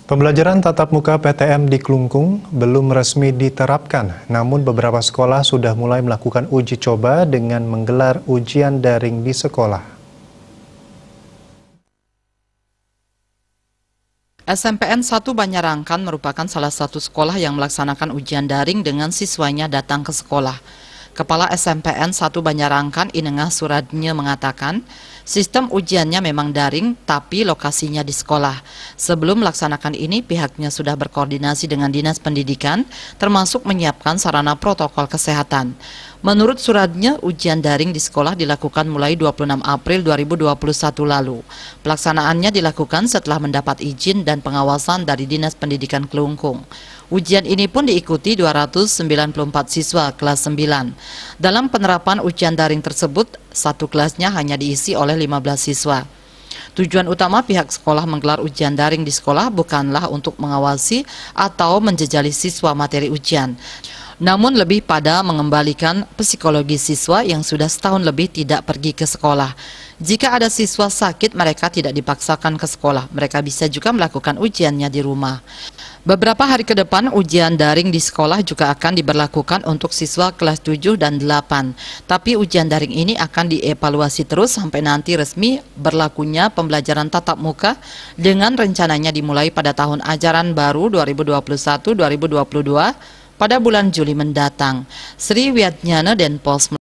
Pembelajaran tatap muka PTM di Klungkung belum resmi diterapkan, namun beberapa sekolah sudah mulai melakukan uji coba dengan menggelar ujian daring di sekolah. SMPN 1 Banyarangkan merupakan salah satu sekolah yang melaksanakan ujian daring dengan siswanya datang ke sekolah. Kepala SMPN 1 Banyarangkan Inengah Suradnya mengatakan, sistem ujiannya memang daring tapi lokasinya di sekolah. Sebelum melaksanakan ini, pihaknya sudah berkoordinasi dengan Dinas Pendidikan, termasuk menyiapkan sarana protokol kesehatan. Menurut Suradnya, ujian daring di sekolah dilakukan mulai 26 April 2021 lalu. Pelaksanaannya dilakukan setelah mendapat izin dan pengawasan dari Dinas Pendidikan Klungkung. Ujian ini pun diikuti 294 siswa kelas 9. Dalam penerapan ujian daring tersebut, satu kelasnya hanya diisi oleh 15 siswa. Tujuan utama pihak sekolah menggelar ujian daring di sekolah bukanlah untuk mengawasi atau menjejali siswa materi ujian, namun lebih pada mengembalikan psikologi siswa yang sudah setahun lebih tidak pergi ke sekolah. Jika ada siswa sakit, mereka tidak dipaksakan ke sekolah. Mereka bisa juga melakukan ujiannya di rumah. Beberapa hari ke depan, ujian daring di sekolah juga akan diberlakukan untuk siswa kelas 7 dan 8. Tapi ujian daring ini akan dievaluasi terus sampai nanti resmi berlakunya pembelajaran tatap muka dengan rencananya dimulai pada tahun ajaran baru 2021-2022 pada bulan Juli mendatang. Sri Wiatnyana, Denpos.